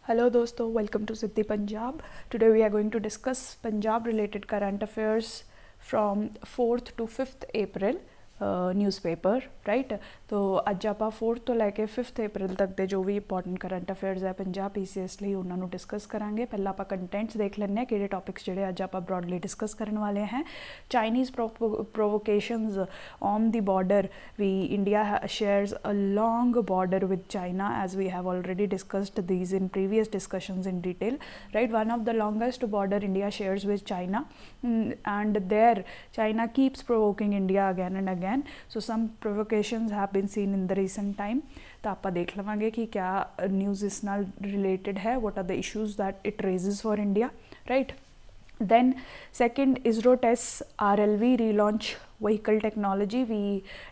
Hello दोस्तों, welcome to Siddhi Punjab. Today we are going to discuss Punjab related current affairs from 4th to 5th April newspaper right. तो अज आप 4th तो लैके 5th अप्रैल तक के जो भी इंपॉर्टेंट करंट अफेयर्स है पंजाब PCS ਲਈ ਉਹਨਾਂ ਨੂੰ डिस्कस करांगे। पहला आप कंटेंट्स देख लें कि टॉपिक्स जोड़े अज आप ब्रॉडली डिस्कस करने वाले हैं। Chinese provocations on the border we India shares a long border with China as we have already discussed these in previous discussions in detail right. One of the longest border India shares with China and there China keeps provoking India again and again. So some provocations have been seen in the recent time. तो आप देख लवांगे कि क्या news इस नाल related है, what are the issues that it raises for India, right? Then second, ISRO tests RLV relaunch vehicle technology. We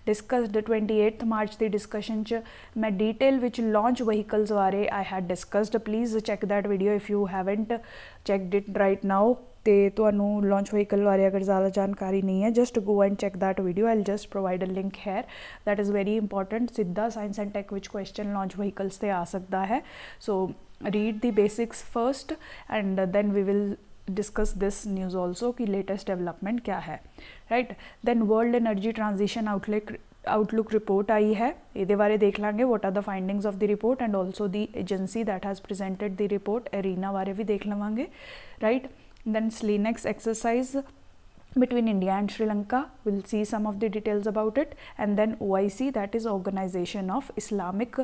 discussed the 28th March the discussion च मैं detail which launch vehicles बारे I had discussed. Please check that video if you haven't checked it right now. तो ਤੁਹਾਨੂੰ launch vehicle बारे अगर ज़्यादा जानकारी नहीं है, just go and check that video. I'll just provide a link here. That is very important. सीधा science and tech which question launch vehicles ते आ सकता है. So read the basics first and then we will discuss this news also कि latest development क्या है right. Then world energy transition outlook report आई है, ये बारे देख लांगे what are the findings of the report and also the agency that has presented the report IRENA बारे भी देख लवांगे right. Then SLINEX exercise between India and Sri Lanka, we'll see some of the details about it. And then OIC, that is Organization of Islamic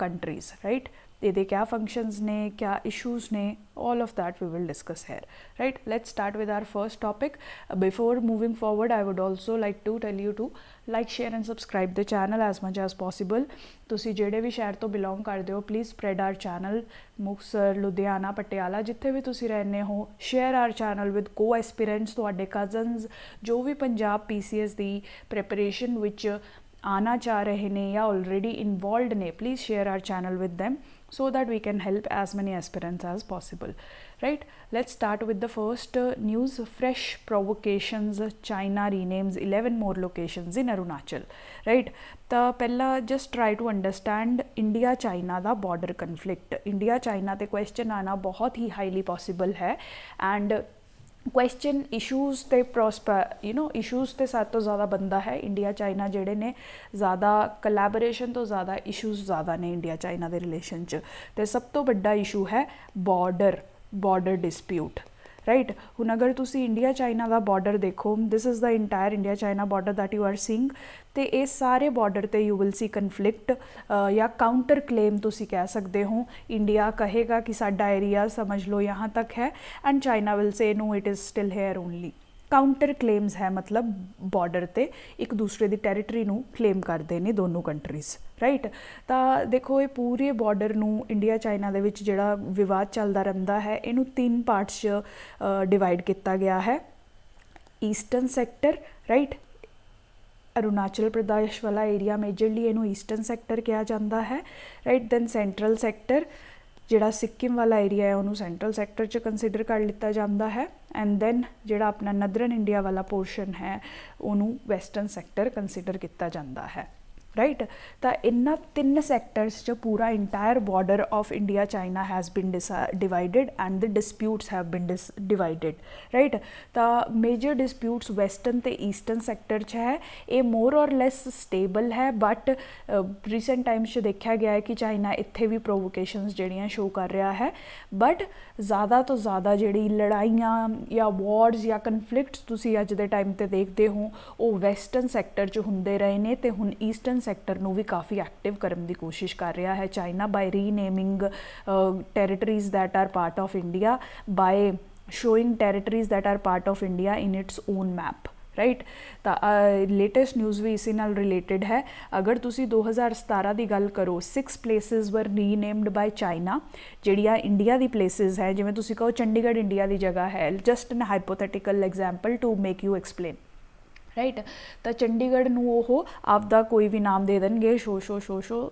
Countries, right? ये क्या functions ने, क्या issues ने, all of that we will discuss here, right? Let's start with our first topic. Before moving forward, I would also like to tell you to like, share and subscribe the channel as much as possible. ਤੁਸੀਂ ਜਿਹੜੇ ਵੀ ਸ਼ਹਿਰ ਤੋਂ belong ਕਰਦੇ ਹੋ please spread our channel, Muktsar, Ludhiana, Patiala, ਜਿੱਥੇ ਵੀ ਤੁਸੀਂ ਰਹਿੰਦੇ ਹੋ, ਸ਼ੇਅਰ ਆਰ ਚੈਨਲ ਵਿਦ ਕੋ ਐਸਪੀਰੈਂਟਸ, ਤੁਹਾਡੇ ਕਜ਼ਨਸ ਜੋ ਵੀ ਪੰਜਾਬ PCS ਦੀ ਪ੍ਰੈਪਰੇਸ਼ਨ ਵਿੱਚ आना चाह रहे ने या ऑलरेडी इन्वॉल्व ने, please share our channel with them so that we can help as many aspirants as possible, right? Let's start with the first news. Fresh provocations, China renames 11 more locations in Arunachal, right? तो पहला just try to understand India China दा border conflict. India China ते question आना बहुत ही highly possible है and question issues ते issues ते साथ तो ज़्यादा बनता है इंडिया चाइना जेडे ने ज़्यादा कोलैबोरेशन तो ज़्यादा इशूज़ ज़्यादा ने इंडिया चाइना के रिलेशन च। ते सब तो बड़ा इशू है बॉर्डर डिस्प्यूट राइट। हुण अगर तुसी इंडिया चाइना का बॉर्डर देखो, this is the entire India China border that you are seeing, तो ये सारे बॉर्डर ते यू विल सी कन्फ्लिक्ट या काउंटर क्लेम तुसी कह सकते हो। इंडिया कहेगा कि साडा एरिया समझ लो यहाँ तक है and China will say no it is still here only. Counter claims है मतलब बॉर्डर ते एक दूसरे की टैरीटरी नू क्लेम करते हैं दोनों कंट्रीज़ राइट। तो देखो ये पूरे बॉर्डर नू इंडिया चाइना दे विच जिहड़ा विवाद चलता रहता है इनू 3 पार्ट्स डिवाइड किया गया है। Eastern sector right, Arunachal Pradesh वाला एरिया मेजरली इनू ईस्टर्न सैक्टर कहा जाता है राइट। दैन सेंट्रल सैक्टर जिहड़ा सिक्किम वाला एरिया है उन्होंने सेंट्रल सैक्टर च कंसीडर कर लिता जाता है एंड दैन जिहड़ा अपना नदरन इंडिया वाला पोर्शन है उन्होंने वैसटर्न सैक्टर कंसीडर किया जाता है राइट। तो इन्ना 3 सैक्टर्स च पूरा entire border of India China has been divided and the disputes have been divided right. तो मेजर डिस्प्यूट्स वैसटर्न ते ईस्टर्न सैक्टर च है, ये मोर और लैस स्टेबल है बट रिसेंट टाइम्स च देखा गया है कि चाइना इत्थे भी प्रोवोकेशंस जड़ियाँ शो कर रहा है बट ज़्यादा तो ज़्यादा जी लड़ाइयाँ या वॉर्स या कन्फ्लिक्ट्स तुसी अज दे टाइम ते देखते हो वो वैसटर्न सैक्टर च हुंदे रहे ने ते हुण ईस्टर्न सैक्टर नू भी काफ़ी एक्टिव करने की कोशिश कर रहा है China by renaming territories that are part of India, by showing territories that are part of India in its own map right. तो लेटेस्ट न्यूज़ भी इसी नाल रिलेटेड है। अगर तुसी 2017 की गल करो 6 places were renamed by China, जिहड़ियां इंडिया दी प्लेसिस है जिवें तुसी कहो चंडीगढ़ इंडिया की जगह है, just an hypothetical example to make you explain right. तो चंडीगढ़ नू वो आपदा कोई भी नाम दे देंगे show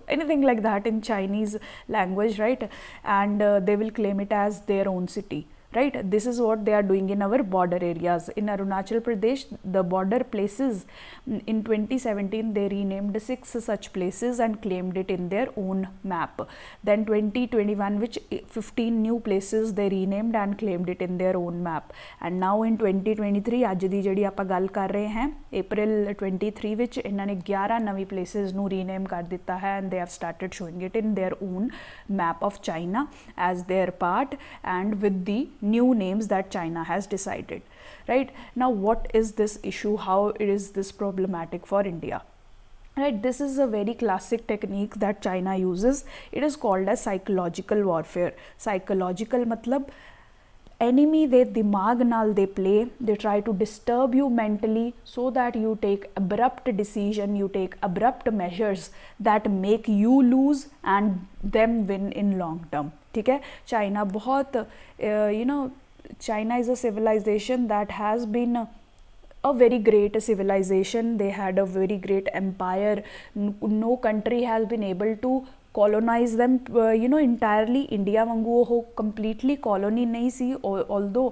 anything like that in Chinese language right and they will claim it as their own city right? This is what they are doing in our border areas. In Arunachal Pradesh, the border places, in 2017 they renamed 6 such places and claimed it in their own map. Then 2021 which 15 new places they renamed and claimed it in their own map. And now in 2023 ਅੱਜ ਦੀ ਜਿਹੜੀ ਆਪਾਂ ਗੱਲ ਕਰ ਰਹੇ ਹਾਂ April 23 ਵਿੱਚ ਇਹਨਾਂ ਨੇ 11 ਨਵੀਂ places ਨੂੰ ਰੀਨੇਮ ਕਰ ਦਿੱਤਾ ਹੈ and they have started showing it in their own map of China as their part and with the new names that China has decided. Right now, what is this issue? How is this problematic for India? Right, this is a very classic technique that China uses. It is called as psychological warfare. Psychological matlab enemy ਦੇ ਦਿਮਾਗ ਨਾਲ they play, they try to disturb you mentally so that you take abrupt decision, you take abrupt measures that make you lose and them win in long term. ठीक है, China बहुत China is a civilization that has been a very great civilization. They had a very great empire. No country has been able to colonize them entirely. India वांगू वो completely colony नहीं सी, although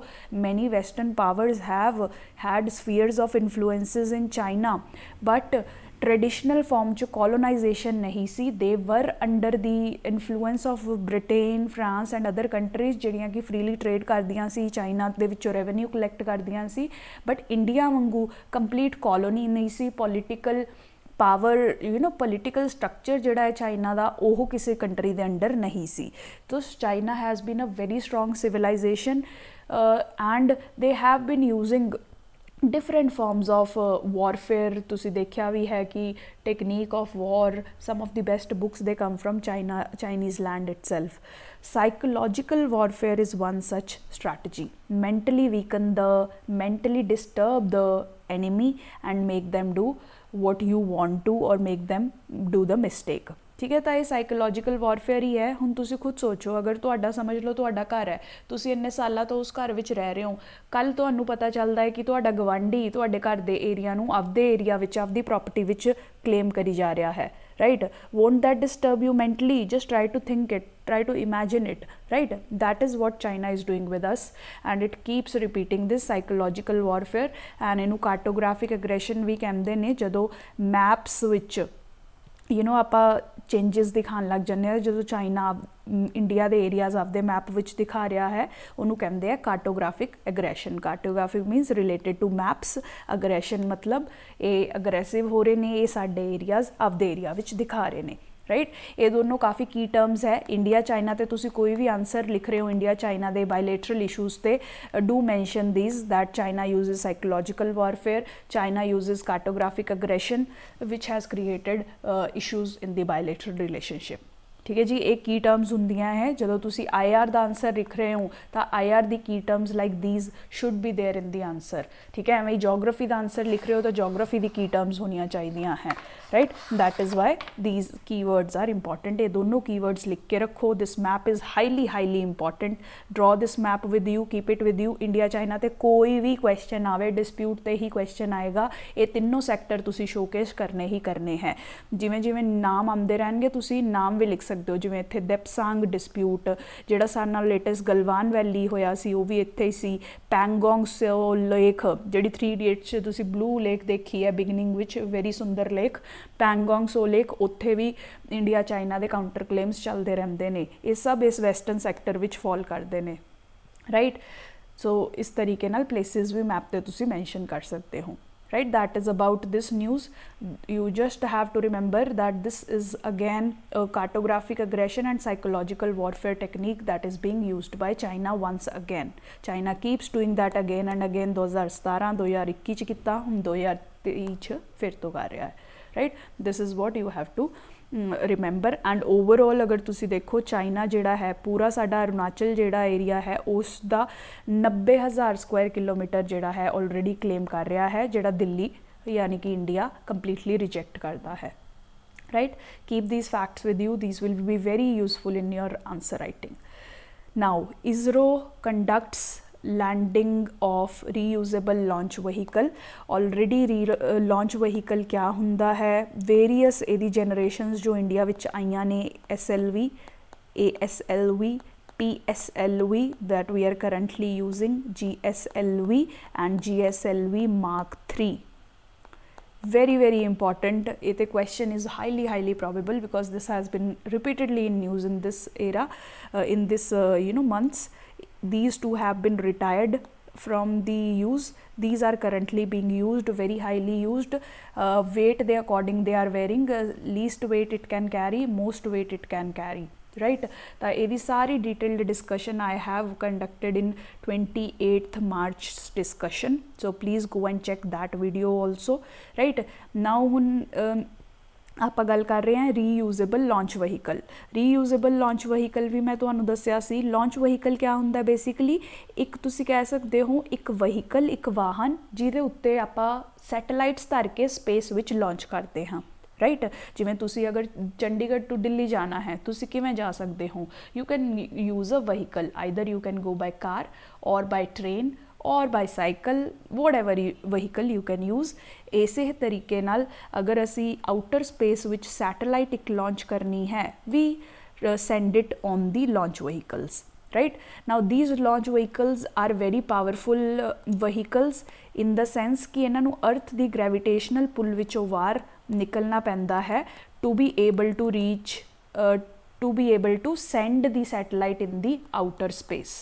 many western powers have had spheres of influences in China, but traditional form च colonization नहीं सी. They were under the influence of Britain, France and other countries जिहड़ियां कि freely trade करदियां सी, China दे विचों revenue collect करदियां सी. But India वांगू complete colony नहीं सी. पॉलीटिकल पावर पॉलीटिकल स्ट्रक्चर जिहड़ा है चाइना दा ओह किसी कंट्री दे अंडर नहीं सी. तो China has been a very strong civilisation and they have been using different forms of warfare. तुसी देखा भी है कि technique of war, some of the best books they come from Chinese land itself. Psychological warfare is one such strategy. Mentally disturb the enemy and make them do what you want to or make them do the mistake. ठीक है, तो ये psychological warfare ही है. हुण तुसी खुद सोचो, अगर तुहाडा समझ लो तुहाडा घर है, तुसी इन्ने सालों तो उस घर विच रह रहे हो, कल तुहानू पता चलदा है कि तुहाडा गवांढी तुहाडे घर दे एरिया नू आपदे एरिया विच आपदी प्रॉपर्टी विच क्लेम करी जा रहा है. Right, won't that disturb you mentally? Just try to think it, try to imagine it. Right, that is what China is doing with us and it keeps repeating this psychological warfare. and ਇਹਨੂੰ cartographic aggression भी कहंदे ने ਜਦੋਂ maps विच ਆਪਾਂ changes ਦਿਖਾਉਣ ਲੱਗ ਜਾਂਦੇ ਆ. ਜਦੋਂ ਚਾਈਨਾ ਇੰਡੀਆ ਦੇ ਏਰੀਆਜ਼ ਆਪਦੇ ਮੈਪ ਵਿੱਚ ਦਿਖਾ ਰਿਹਾ ਹੈ, ਉਹਨੂੰ ਕਹਿੰਦੇ ਆ cartographic aggression. Cartographic means related to maps, aggression ਮਤਲਬ ਇਹ ਅਗਰੈਸਿਵ ਹੋ ਰਹੇ ਨੇ, ਇਹ ਸਾਡੇ ਏਰੀਆਜ਼ ਆਪਦੇ ਏਰੀਆ ਵਿੱਚ ਦਿਖਾ ਰਹੇ ਨੇ. राइट, ये दोनों काफ़ी की टर्म्स है. इंडिया चाइना ते तुसी कोई भी आंसर लिख रहे हो इंडिया चाइना दे बायलैटरल इशूज़ ते do mention these that China uses psychological warfare, China uses cartographic aggression which has created issues in the bilateral relationship. ठीक है जी, ये की टर्म्स होंदियां है. जदों तुसी IR का आंसर लिख रहे हो तो IR दी की terms like these should be there in the answer. ठीक है, एवं जोग्राफी का आंसर लिख रहे हो तो जोग्राफी की की टर्म्स होनी चाहिए हैं. Right, that is why these keywords are important. ये दोनों कीवर्ड्स लिख के रखो. This map is highly important. Draw this map with you, keep it with you. India China ते कोई भी क्वेश्चन आवे, डिस्प्यूट ते ही क्वेश्चन आएगा. ये तीनों सैक्टर तुसी शोकेस करने ही करने हैं. जिमें जिमें नाम आते रहेंगे तुसी नाम भी लिख सकते हो. जिवें इत्थे देपसांग डिस्प्यूट जिहड़ा सारे नाल लेटेस्ट गलवान वैली होया सी, वो भी इत्थे ही सी. पैंगोंग सो लेक जिहड़ी 3 इडियट्स च तुसी ब्लू लेक देखी है बिगनिंग विच, वेरी सुंदर लेक. पैंगोंग सो लेक, उत्थे भी इंडिया चाइना के काउंटर क्लेम्स चलते रहते हैं. ये सब इस वैसटर्न सैक्टर विच फॉल करते हैं. राइट, सो इस तरीके नाल प्लेसिस भी मैप ते तुसी मैंशन कर सकते हो. Right, that is about this news. You just have to remember that this is again a cartographic aggression and psychological warfare technique that is being used by China once again. China keeps doing that again and again. 2017 2021 च कीता, हुण 2023 च फिर तो कर रहा है. Right, this is what you have to remember. And overall अगर तुसी देखो चाइना जिहड़ा है पूरा साडा अरुणाचल जिहड़ा एरिया है उसका 90,000 स्क्वायर किलोमीटर जिहड़ा है ऑलरेडी क्लेम कर रहा है, जिहड़ा दिल्ली यानी कि इंडिया कंप्लीटली रिजेक्ट करता है. Right, keep these facts with you, these will be very useful in your answer writing. Now ISRO conducts landing of reusable launch vehicle. Already launch vehicle क्या हुंदा है, वेरीअस एदी जनरेशनस जो इंडिया विच आईयां ने, SLV, ASLV, PSLV that we are currently using, GSLV and GSLV Mark 3. Very important. The question is highly probable because this has been repeatedly in news in this era, in this months. These two have been retired from the use. These are currently being used, very highly used. Weight they according they are wearing, least weight it can carry, most weight it can carry, right? ਤਾਂ ਇਹਦੀ ਸਾਰੀ detailed discussion I have conducted in 28th March discussion, so please go and check that video also, right? now ਹੁਣ ਆਪਾਂ ਗੱਲ ਕਰ ਰਹੇ ਹਾਂ ਰੀਯੂਜ਼ੇਬਲ launch vehicle. ਰੀਯੂਜ਼ੇਬਲ launch vehicle ਵੀ ਮੈਂ ਤੁਹਾਨੂੰ ਦੱਸਿਆ ਸੀ। ਲਾਂਚ ਵਹੀਕਲ ਕਿਆ ਹੁੰਦਾ ਬੇਸਿਕਲੀ, ਇੱਕ ਤੁਸੀਂ ਕਹਿ ਸਕਦੇ ਹੋ ਇੱਕ ਵਹੀਕਲ, ਇੱਕ ਵਾਹਨ ਜਿਹਦੇ ਉੱਤੇ ਆਪਾਂ ਸੈਟੇਲਾਈਟਸ ਧਰ ਕੇ ਸਪੇਸ ਵਿੱਚ ਲਾਂਚ ਕਰਦੇ ਹਾਂ, ਰਾਈਟ? ਜਿਵੇਂ ਤੁਸੀਂ ਅਗਰ ਚੰਡੀਗੜ੍ਹ ਟੂ ਦਿੱਲੀ ਜਾਣਾ ਹੈ, ਤੁਸੀਂ ਕਿਵੇਂ ਜਾ ਸਕਦੇ ਹੋ? You can use a vehicle, either you can go by car or by train और by cycle, whatever vehicle you can use. इसे तरीके नाल अगर असी आउटर स्पेस विच सैटेलाइट एक लॉन्च करनी है, we send it on the launch vehicles, right? Now these launch vehicles are very powerful vehicles in the sense कि इन्हां नूं अर्थ दी gravitational pull विचों बाहर निकलना पैंदा है to be able to reach to be able to send the satellite in the outer space,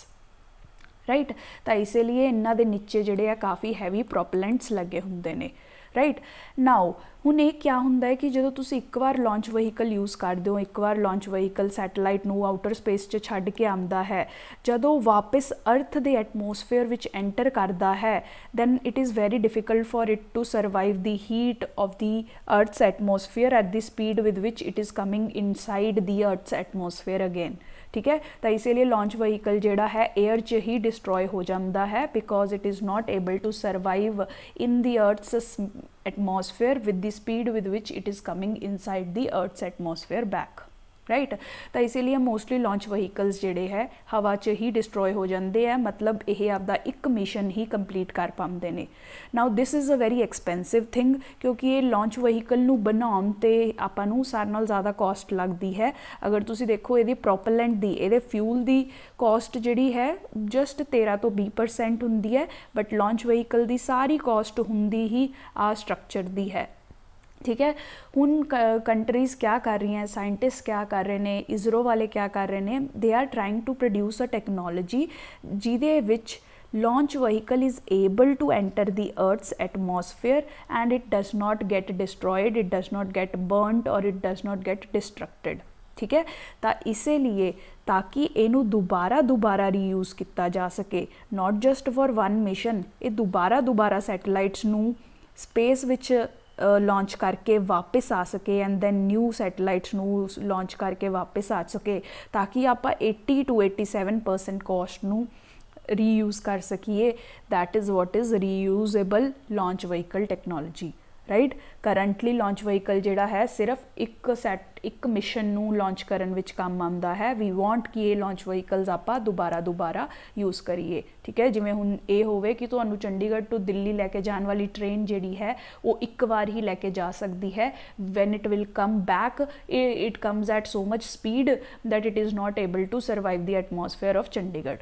right? तो इसलिए इन्हां दे नीचे जिहड़े आ काफ़ी हैवी प्रोपेलेंट्स लगे हुंदे ने, राइट? नाउ हुण ये क्या हुंदा है कि जदों तुसीं एक बार लॉन्च वहीकल यूज़ करदे हो, एक बार लॉन्च वहीकल सैटेलाइट नूं आउटर स्पेस 'च छड्ड के आंदा है, जदों वापस अर्थ दे एटमोसफेयर विच एंटर करदा है, then it is very difficult for it to survive the heat of the earth's atmosphere at the speed with which it is coming inside the earth's atmosphere again, ठीक है? तो इसीलिए लॉन्च वहीकल जिहड़ा है air च ही destroy हो जाता है because it is not able to survive in the earth's atmosphere with the speed with which it is coming inside the earth's atmosphere back, right? तो इसीलिए मोस्टली लॉन्च वहीकल्स जिहड़े है हवा च ही डिस्ट्रॉय हो जाते हैं, मतलब यह आपदा एक मिशन ही कंप्लीट कर पाते हैं। Now this is a very expensive thing क्योंकि ये लॉन्च वहीकल नूं बनाउण ते आपां नूं सारे नाल ज़्यादा कॉस्ट लगती है। अगर तुसीं देखो इहदी प्रोपेलेंट दी, इहदे फ्यूल की कॉस्ट जिहड़ी है जस्ट 13 ਤੋਂ 20% हुंदी है, बट लॉन्च वहीकल की सारी कॉस्ट हुंदी ही आ स्ट्रक्चर दी है, ठीक है? हुण कंट्रीज़ क्या कर रही हैं, साइंटिस्ट क्या कर रहे हैं, इसरो वाले क्या कर रहे हैं, they are trying to produce a technology जिहदे विच launch vehicle is able to enter the earth's atmosphere and it does not get destroyed, it does not get burnt or it does not get destructed, ठीक है? तो इसीलिए ताकि इनू दोबारा reuse किया जा सके, not just for one mission, ये दोबारा सैटेलाइट्स नू स्पेस विच लॉन्च करके वापस आ सके एंड दैन न्यू सैटेलाइट्स नू लॉन्च करके वापस आ सके, ताकि आप 80 to 87% कॉस्ट नू रीयूज़ कर सकीए। That is what is reusable launch vehicle technology, right? Currently launch vehicle जिहड़ा है सिर्फ एक मिशन नू लॉन्च करन विच काम आंदा है। वी वॉन्ट कि ये लॉन्च वहीकल्स आपां दोबारा यूज़ करिए, ठीक है? जिवें हुण ये होवे कि तुहानूं चंडीगढ़ टू दिल्ली लैके जाण वाली ट्रेन जिहड़ी है वो एक बार ही लैके जा सकती है। When it will come back it comes at so much speed that it is not able to survive the atmosphere of Chandigarh,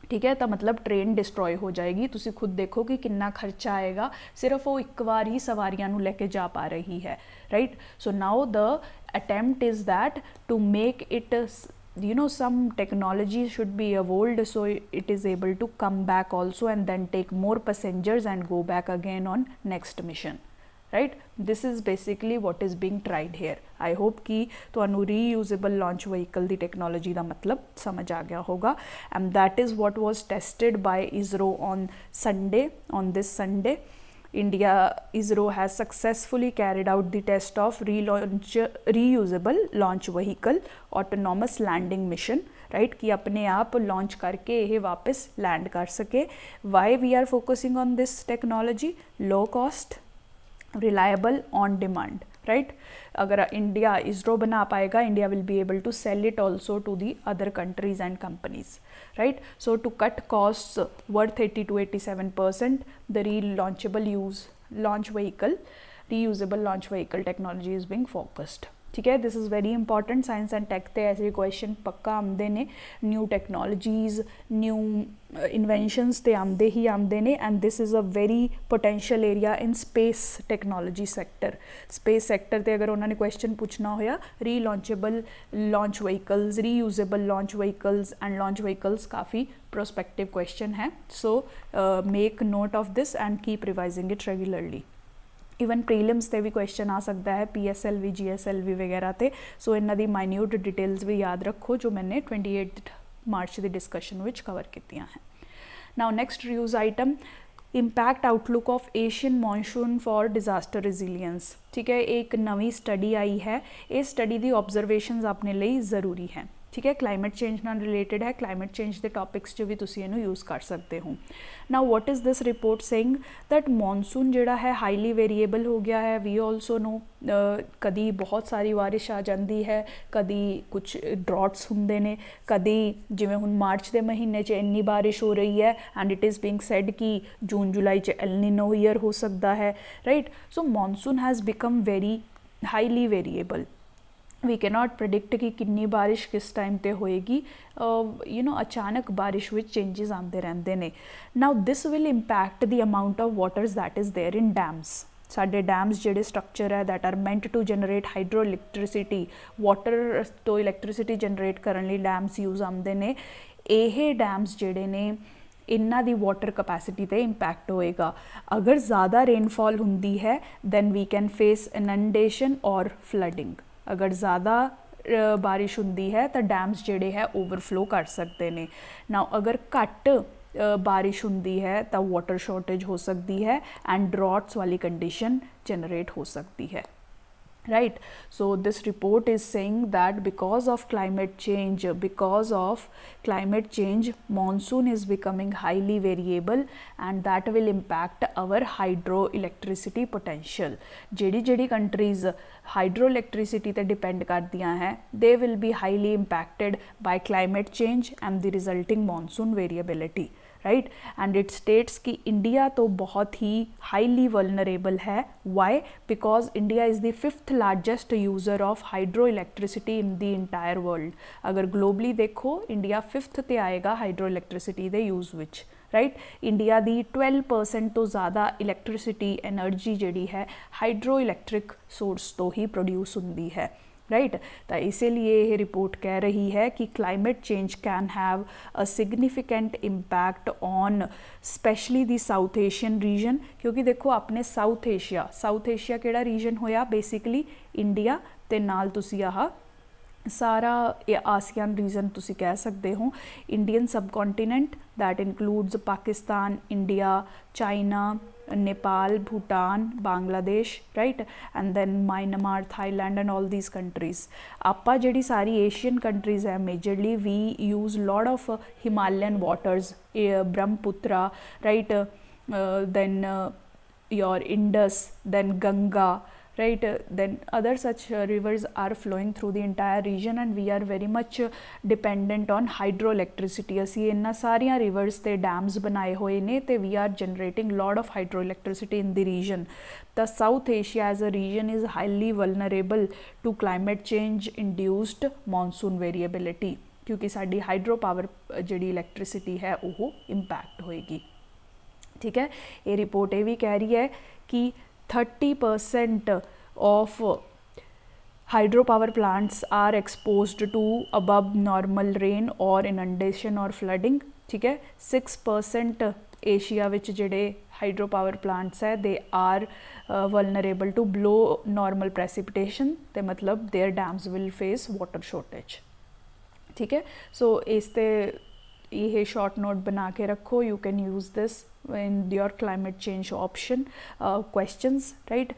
ठीक है? तो मतलब ट्रेन डिस्ट्रॉय हो जाएगी। तुसी खुद देखो कि कितना खर्चा आएगा, सिर्फ वो एक बार ही सवारियां नू लेके जा पा रही है, right? So now the attempt is that to make it, you know, some technology should be evolved so it is able to come back also and then take more passengers and go back again on next mission, right? This is basically what is being tried here. I hope कि तुहानू reusable launch vehicle दी technology दा मतलब समझ आ गया होगा, and that is what was tested by ISRO on Sunday, on this Sunday. ISRO has successfully carried out the test of reusable launch vehicle autonomous landing mission, right? कि अपने आप launch करके ये वापस लैंड कर सके। Why we are focusing on this technology? Low cost, reliable, on demand, right? अगर India ISRO बना पाएगा, India will be able to sell it also to the other countries and companies, right? So to cut costs worth 80 to 87%, the reusable launch vehicle technology is being focused. ठीक है। This is very important, science and tech ते ऐसे question पक्का आते ने, new टैक्नोलॉजीज़ new inventions ते आते ही आते ने, and this is a very potential area in space technology sector. Space sector ते अगर उन्होंने क्वेश्चन पूछना होया, relaunchable launch vehicles, reusable launch vehicles and launch vehicles काफ़ी प्रोस्पेक्टिव क्वेश्चन है। So make note of this and keep revising it regularly. Even prelims ते भी question आ सकता है, PSLV GSLV वगैरह ते। सो इन्हां दी माइन्यूट डिटेल्स भी याद रखो जो मैंने 28 मार्च की डिस्कशन विच कवर कीतियां हैं। Now next reviews item, impact outlook of Asian monsoon for disaster resilience. ठीक है, एक नवी स्टडी आई है, इस स्टडी की ऑब्जरवेशनस अपने लिए ज़रूरी है। ठीक है, क्लाइमेट चेंज नाल रिलेटेड है, क्लाइमेट चेंज के टॉपिक्स च भी तुसीं इहनूं यूज़ कर सकते हो। Now what is this report saying that monsoon जिहड़ा है हाईली वेरीएबल हो गया है। वी ऑल्सो नो कदी बहुत सारी बारिश आ जाती है, कदी कुछ ड्रॉट्स हुंदे ने, कदी जिवें हुण मार्च के महीने च इन्नी बारिश हो रही है and it is being said कि जून जुलाई च एल नीनो ईयर हो सकता है, right. So monsoon has become very highly variable. We cannot predict कि कितनी बारिश किस टाइम ते होएगी, अचानक बारिश विच चेंजेस आते रहते हैं। Now this will impact the amount of waters that is there in dams. साडे डैम्स जिहड़े स्ट्रक्चर है that are meant to generate hydro electricity, water तो इलैक्ट्रिसिटी जनरेट करने लई डैम्स यूज़ आते हैं। ये डैम्स जिहड़े ने इन्हां दी वाटर कैपेसिटी ते इंपैक्ट होएगा। अगर ज़्यादा रेनफॉल हुंदी है then we can face inundation और फ्लडिंग। अगर ज़्यादा बारिश हुंदी है तो डैम्स जिहड़े है ओवरफ्लो कर सकते हैं। नाउ अगर घट बारिश हुंदी है तो वाटर शॉर्टेज हो सकती है एंड ड्रॉट्स वाली कंडीशन जनरेट हो सकती है, right? So this report is saying that because of climate change monsoon is becoming highly variable and that will impact our hydroelectricity potential. JD countries hydroelectricity ते depend करदियां हैं, they will be highly impacted by climate change and the resulting monsoon variability, right. And it states कि India तो बहुत ही highly vulnerable है। Why? Because India is the 5th largest user of hydro electricity in the entire world. अगर globally देखो India 5th ते आएगा hydro electricity दे यूज़ विच, राइट। इंडिया दी 12% तो ज़्यादा इलैक्ट्रिसिटी एनर्जी जिहड़ी है हाइड्रो इलैक्ट्रिक सोर्स तो ही प्रोड्यूस हुंदी है, राइट। तो इसीलिए ये रिपोर्ट कह रही है कि climate change can have a significant impact on specially the south Asian region. क्योंकि देखो अपने साउथ एशिया केड़ा रीजन होया, बेसिकली इंडिया ते नाल तुसी आह सारा आसियान रीजन तुसी कह सकते हो। इंडियन सब continent that includes Pakistan, India, China, Nepal, Bhutan, Bangladesh, right, and then Myanmar, Thailand and all these countries. Appa jehdi sari Asian countries hai, majorly we use lot of Himalayan waters, Brahmaputra, right, then your Indus, then Ganga, right, then other such rivers are flowing through the entire region and we are very much dependent on hydroelectricity. ਅਸੀਂ ਇਹਨਾਂ ਸਾਰੀਆਂ rivers ਤੇ dams बनाए ਹੋਏ ਨੇ ਤੇ we are generating lot of hydroelectricity in the region. The South Asia as a region is highly vulnerable to climate change induced monsoon variability क्योंकि साडी hydro power ਜਿਹੜੀ इलैक्ट्रिसिटी है वो इम्पैक्ट होएगी। ठीक है, ये रिपोर्ट ये भी कह रही है कि 30% of hydropower plants are exposed to above normal rain or inundation or flooding. ठीक है, 6% एशिया विच जिहड़े हाइड्रो पावर प्लांट्स है they are vulnerable to below normal precipitation ते मतलब their dams will face water shortage. ठीक है, सो इसते ये शॉर्ट नोट बना के रखो, you can use this in your climate change option questions, right।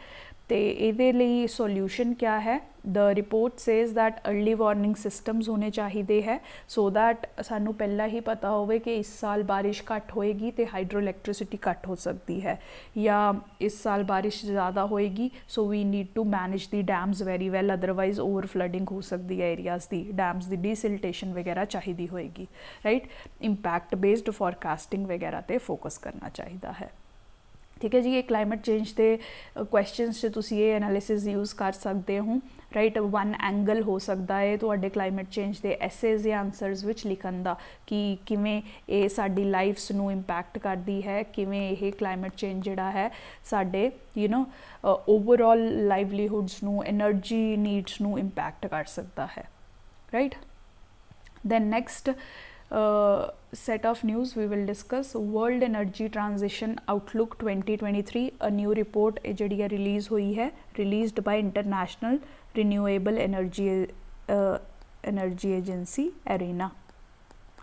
तो ये लिए सॉल्यूशन क्या है? The report says that early warning systems होने चाहिए है सो दैट सानू पहला ही पता होवे कि इस साल बारिश घट होएगी तो हाइड्रो इलैक्ट्रिसिटी घट हो सकती है, या इस साल बारिश ज़्यादा होएगी so we need to manage the dams very well, otherwise over flooding हो सकती है एरियाज़ दी, डैम्स दी डिसिल्टेशन वगैरह चाहिए होएगी, राइट। इंपैक्ट बेस्ड फॉरकास्टिंग वगैरह ते फोकस करना चाहिए है। ठीक है जी। ये क्लाइमेट चेंज के क्वेश्चनस तुसी ये एनालिसिस यूज़ कर सकते हो, राइट। वन एंगल हो सकता है तुहाडे क्लाइमेट चेंज के एसेज या आंसरस विच लिखण दा कि किवें ये साडी लाइफ्स नू इंपैक्ट करती है, किवें ये क्लाइमेट चेंज जिहड़ा है साडे ओवरऑल लाइवलीहुड्स नू, एनर्जी नीड्स नू इंपैक्ट कर सकता है, right. Then next set of news we will discuss World Energy Transition Outlook 2023, a new report जिहड़ी है release हुई है, released by International Renewable Energy Agency ARENA,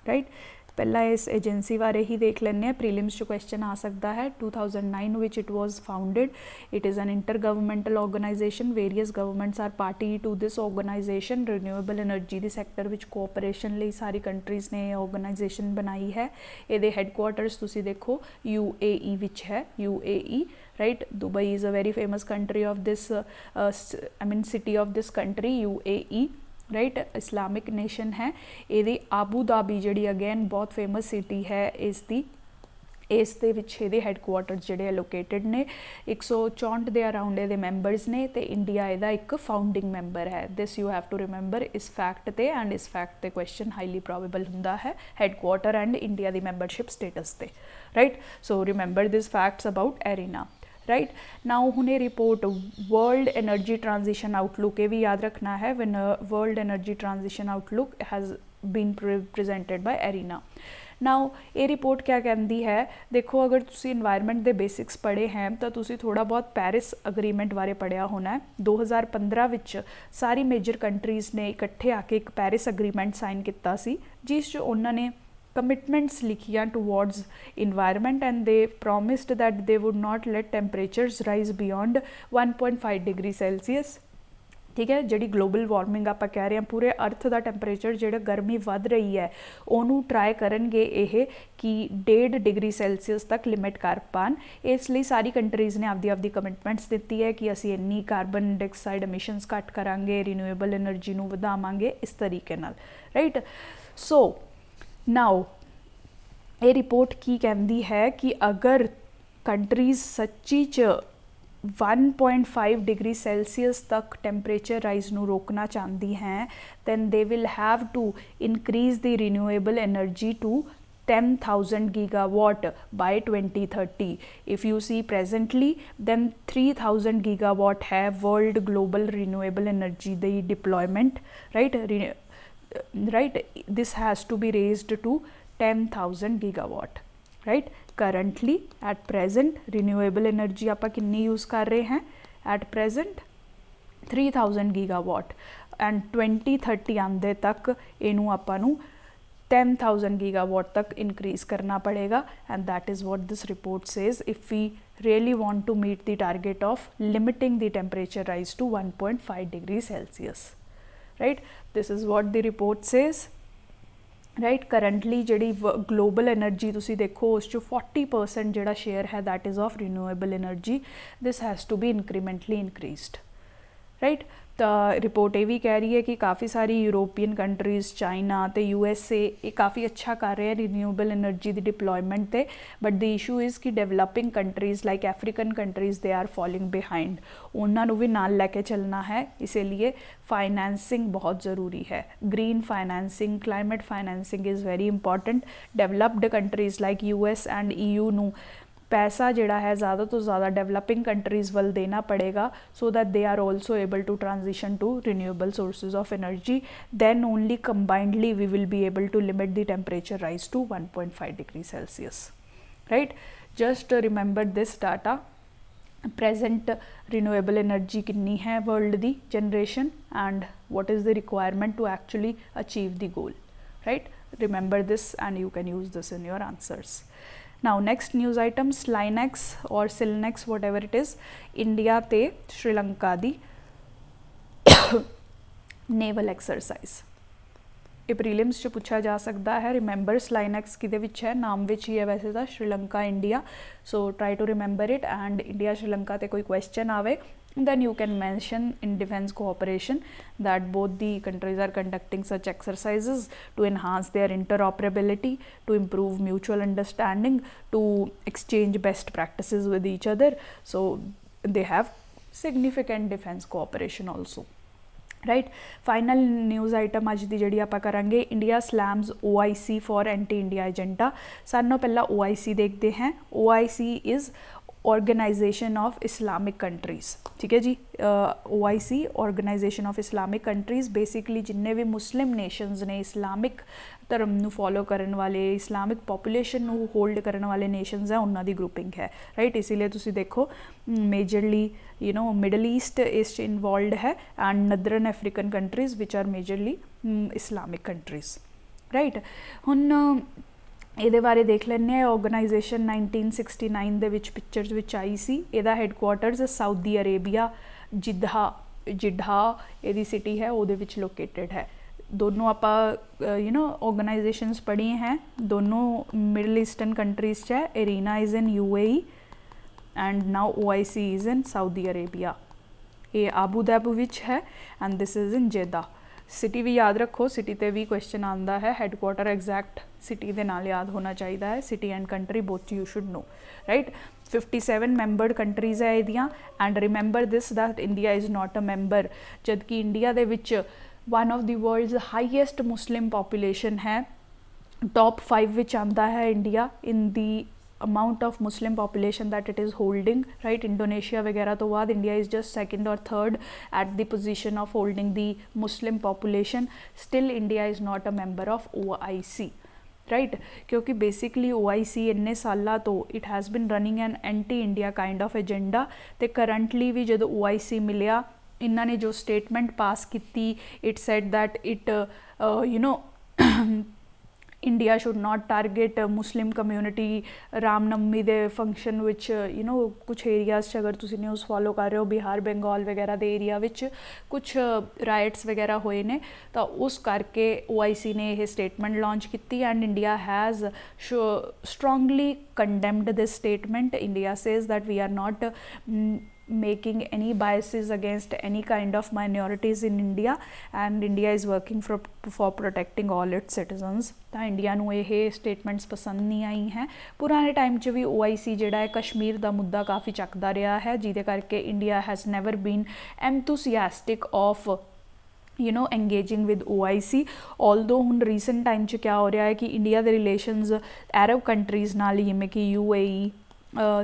right। पहला इस एजेंसी बारे ही देख लेने, प्रीलिम्स जो क्वेश्चन आ सकता है। 2009 विच it was founded, it is an inter governmental organization, various governments are party to this organization. Renewable energy के सैक्टर विच कोऑपरेशन ਲਈ सारी कंट्रीज़ ने ऑर्गेनाइजेशन बनाई है। ये हैडकुआटर्स तुसी देखो UAE विच है, UAE, right. Dubai is a very famous country of this, I mean city of this country UAE, right. Islamic nation है। ये आबू धाबी जी अगेन बहुत फेमस सिटी है इसकी, इस दे विच इहदे हैडकुआटर्स जिहड़े लोकेटेड ने। 164 के अराउंड ये मैंबरस ने, तो इंडिया इहदा एक फाउंडिंग मैंबर है। This you have to remember इस फैक्ट ते, एंड इस फैक्ट ते क्वेश्चन हाईली प्रोबेबल हुंदा है हैडकुआटर एंड इंडिया की मैंबरशिप स्टेटस ते, right. So remember this facts about IRENA, right. Now हुणे report world energy transition outlook, ये भी याद रखना है, when world energy transition outlook has been presented by IRENA. Now ये रिपोर्ट क्या कहती है, देखो अगर तुसी इन्वायरमेंट के बेसिक्स पढ़े हैं तो तुसी थोड़ा बहुत पैरिस अग्रीमेंट बारे पढ़िया होना है। 2015 विच सारी मेजर कंट्रीज़ ने इकट्ठे आके एक पैरिस अग्रीमेंट साइन किया सी, जिस जो उन्होंने commitments लिखियां towards environment, and they promised that they would not let temperatures rise beyond 1.5 degree Celsius, ठीक है। जी ग्लोबल वार्मिंग आप कह रहे हैं, पूरे अर्थ का टैंपरेचर जो गर्मी वध रही है उन्होंने ट्राई करनगे ये कि 1.5 डिग्री सेल्सियस तक लिमिट कर पान। इसलिए सारी कंट्रीज़ ने आपदी कमिटमेंट्स दी है कि असी इन्नी कार्बन डाइऑक्साइड एमिशनस घट करांगे, रिन्यूएबल एनर्जी नूं वधावांगे इस तरीके नाल, राइट। सो नाउ ये रिपोर्ट की कहती है कि अगर कंट्रीज़ सच्ची च 1.5 डिग्री सेल्सियस तक टैंपरेचर राइज नू रोकना चाहती हैं, then they will have to increase the renewable energy to 10,000 gigawatt by 2030. If you see presently, then 3,000 gigawatt है world global renewable energy the deployment, right? Right, this has to be raised to 10,000 gigawatt, right? Currently at present renewable energy आप कितनी use कर रहे हैं, at present 3,000 gigawatt, and 2030 आंदे तक इनू आपां नू 10,000 gigawatt तक increase करना पड़ेगा, and that is what this report says if we really want to meet the target of limiting the temperature rise to 1.5 degrees Celsius, right? This is what the report says, right? Currently जी global energy तुसी देखो उस 40% जिहड़ा share है that is of renewable energy, this has to be incrementally increased, right. तो report ये भी कह रही है कि काफ़ी सारी यूरोपियन कंट्रीज़, चाइना तो USA ये काफ़ी अच्छा कर रहे हैं रिन्यूएबल एनर्जी की डिप्लॉयमेंट ते, बट द इशू इज़ कि developing countries like African countries they are falling behind, उन्होंने भी नाल लैके चलना है, इसीलिए फाइनेंसिंग बहुत ज़रूरी है। Green financing, climate financing is very important. Developed countries like US and EU नू पैसा जिहड़ा है ज़्यादा तो ज़्यादा डेवलपिंग कंट्रीज़ वाल देना पड़ेगा, so that they are also able to transition to renewable sources of energy, then only combinedly we will be able to limit the temperature rise to 1.5 degree Celsius, right. Just remember this data, present renewable energy कितनी है world दी generation, and what is the requirement to actually achieve the goal, right. Remember this and you can use this in your answers. Now next news item, Slinex or Silnex whatever it is, India ते श्रीलंका दी naval exercise, ये prelims च पूछा जा सकता है। Remember स्लाइनैक्स किदे विच है, नाम विच ही है वैसे तो, Sri Lanka India, so try to remember it, and India Sri Lanka ते कोई क्वेश्चन आवे then you can mention in defense cooperation that both the countries are conducting such exercises to enhance their interoperability, to improve mutual understanding, to exchange best practices with each other. So they have significant defense cooperation also. Right final news item अज की जी आप करेंगे India slams OIC for anti India agenda. सानों पहला OIC देखते हैं। OIC is organization of Islamic countries, ठीक है जी। OIC organization of Islamic countries basically जिन्ने भी मुस्लिम नेशनस ने इस्लामिक धर्म नू फॉलो करने वाले इस्लामिक पॉपूलेशन नू होल्ड करने वाले नेशनस है उन्होंने ग्रुपिंग है, राइट। इसीलिए तुसी देखो majorly Middle East is involve है and northern African countries which are majorly Islamic countries, right. हुण ਇਹਦੇ ਬਾਰੇ ਦੇਖ ਲੈਂਦੇ ਹਾਂ। ਆਰਗੇਨਾਈਜੇਸ਼ਨ 1969 ਦੇ ਵਿੱਚ ਪਿਕਚਰਸ ਵਿੱਚ ਆਈ ਸੀ। ਇਹਦਾ ਹੈੱਡਕੁਆਟਰਸ ਸਾਊਦੀ ਅਰੇਬੀਆ ਜਿੱਡਾ ਇਹਦੀ ਸਿਟੀ ਹੈ ਉਹਦੇ ਵਿੱਚ ਲੋਕੇਟਡ ਹੈ। दोनों आप ऑर्गेनाइजेशंस पढ़ी हैं, दोनों मिडल ईस्टर्न कंट्रीज है। Arena is in UAE and now OIC is in Saudi Arabia. ये आबू धाबी विच है एंड दिस इज़ इन जेदा। सिटी भी याद रखो, सिटी ते भी क्वेश्चन आता है। हैडकुआटर एग्जैक्ट सिटी के नाल याद होना चाहिए है। City and country both you should know, right. 57 membered countries है इहदियां and remember this that India is not a member, जबकि इंडिया दे विच one of the world's highest Muslim population है। टॉप 5 विच आंदा है India in the amount of Muslim population that it is holding, right। Indonesia वगैरह तो बाद इंडिया इज़ जस्ट सेकंड और third at the position of holding the Muslim population। still India is not a member of OIC, right. क्योंकि basically OIC इन्ने सालों तो it has been running an anti India kind of agenda. तो currently भी जो OIC मिलिया इन्होंने जो स्टेटमेंट पास की, it said that it India should not target Muslim community. Ramnavami दे फंक्शन विच कुछ एरियाज अगर तुसी न्यूज़ फॉलो कर रहे हो, बिहार बंगाल वगैरह दे एरिया विच कुछ राइट्स वगैरह होए ने, तो उस करके OIC ने यह स्टेटमेंट लॉन्च की and India has strongly condemned this statement. India says that we are not making any biases against any kind of minorities in India and India is working for protecting all its citizens। तो India नू ये statements पसंद नहीं आई हैं। पुराने time च भी OIC जिहड़ा है कश्मीर का मुद्दा काफ़ी चकदा रहा है, जिहदे करके India has never been enthusiastic of engaging with OIC। Although हुण रीसेंट टाइम च क्या हो रहा है कि इंडिया के रिलेशनस अरब कंट्रीज़ नाल जिवें कि UAE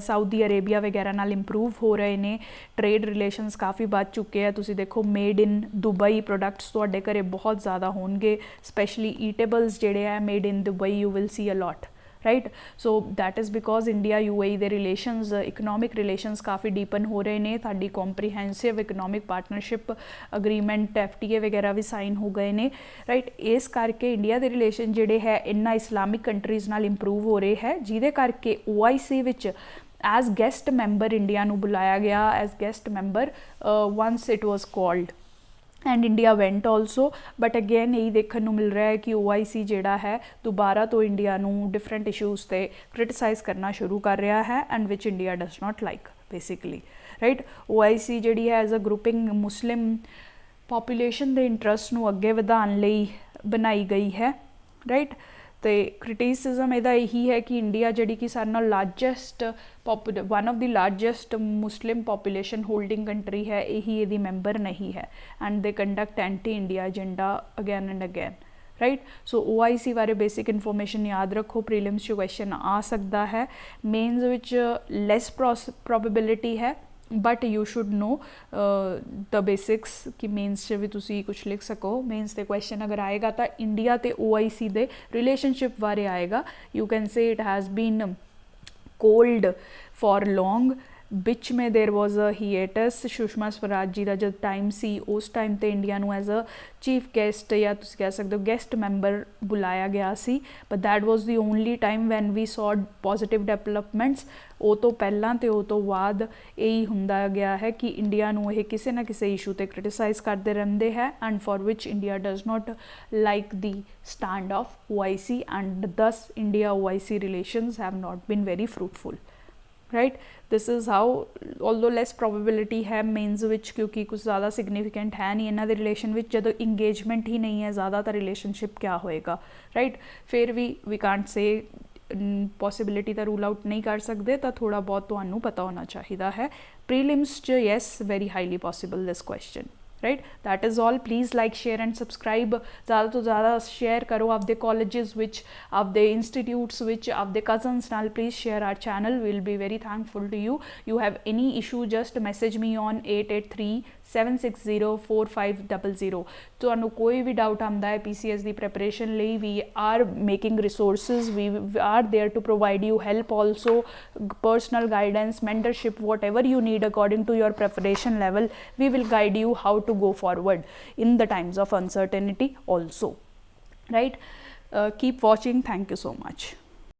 सऊदी अरेबिया वगैरह नाल इंप्रूव हो रहे हैं। ट्रेड रिलेशनस काफ़ी बढ़ चुके हैं। तुसी देखो मेड इन दुबई प्रोडक्ट्स तुहाडे घरे बहुत ज़्यादा होणगे, स्पैशली ईटेबल्स जिहड़े है made in Dubai you will see a lot, right. So that is because India UAE दे रिलेशनस इकनॉमिक रिलेशनस काफ़ी डीपन हो रहे हैं। साडी comprehensive economic partnership agreement FTA वगैरह भी साइन हो गए हैं, राइट। इस करके इंडिया के रिलेशन जिहड़े है इन्ना इस्लामिक कंट्रीज़ नाल इंप्रूव हो रहे हैं, जिहदे करके OIC विच एज गेस्ट मैंबर इंडिया नू बुलाया गया as guest member once it was called and India went also. But again यही देखने को मिल रहा है कि OIC जिहड़ा है दोबारा तो इंडिया नू डिफरेंट इशूज़ ते क्रिटिसाइज़ करना शुरू कर रहा है and which India does not like basically, right. OIC जिहड़ी है as a grouping Muslim population के इंटरस्ट नू अगे वधाउण लई बनाई गई है, राइट। तो क्रिटिसिज्म इहदा यही है कि इंडिया जिहड़ी कि सारे नाल largest one of the largest Muslim population holding country है, यही इहदी मैंबर नहीं है and they conduct anti India agenda again and again, right. So OIC बारे बेसिक इन्फॉर्मेशन याद रखो, प्रीलिम्स च क्वेश्चन आ सकता है। मेन्स विच लैस प्रोबेबिलिटी है but you should know the basics कि मेन्स च भी तुसी कुछ लिख सको। मेन्स ते क्वेश्चन अगर आएगा तो इंडिया ते OIC दे रिलेशनशिप बारे आएगा। You can say it has been cold for long, बिच में there was a hiatus. Sushma Swaraj ji का जब टाइम सी उस टाइम तो इंडिया नू एज अ चीफ गेस्ट या तुसी कह सकते हो गेस्ट मैंबर बुलाया गया सी, but that was the only time when we saw positive developments. वो तो पहला तो वो तो बाद यही हुंदा गया है कि इंडिया नू ये किसी ना किसी इशू ते क्रिटिसाइज़ करते रहते हैं and for which India does not like the stand of OIC and thus India OIC relations have not been very fruitful, right. This is how, although less probability ਹੈ ਮੇਨਸ ਵਿੱਚ, ਕਿਉਂਕਿ ਕੁਝ ਜ਼ਿਆਦਾ significant ਹੈ ਨਹੀਂ ਇਹਨਾਂ ਦੇ ਰਿਲੇਸ਼ਨ ਵਿੱਚ. ਜਦੋਂ ਇੰਗੇਜਮੈਂਟ ਹੀ ਨਹੀਂ ਹੈ ਜ਼ਿਆਦਾ ਤਾਂ ਰਿਲੇਸ਼ਨਸ਼ਿਪ ਕਿਆ ਹੋਏਗਾ, ਰਾਈਟ. ਫਿਰ ਵੀ ਕਾਂਟ ਸੇ ਪੋਸੀਬਿਲਿਟੀ ਤਾਂ ਰੂਲ ਆਊਟ ਨਹੀਂ ਕਰ ਸਕਦੇ, ਤਾਂ ਥੋੜ੍ਹਾ ਬਹੁਤ ਤੁਹਾਨੂੰ ਪਤਾ ਹੋਣਾ ਚਾਹੀਦਾ ਹੈ. ਪ੍ਰੀਲਿਮਸ 'ਚ yes very highly possible this question, right. That is all. Please like, share and subscribe. ज़्यादा तो ज़्यादा share करो आपदे colleges which, आपदे institutes which, आपदे cousins नाल. Please share our channel. We'll be very thankful to you. You have any issue, just message me on 8837604500. ਤੁਹਾਨੂੰ ਕੋਈ ਵੀ doubt ਆਉਂਦਾ ਹੈ PCS ਦੀ preparation ਲਈ, we are making resources. We are there to provide you help also, personal guidance, mentorship, whatever you need according to your preparation level. We will guide you how to go forward in the times of uncertainty also, right. Keep watching. Thank you so much.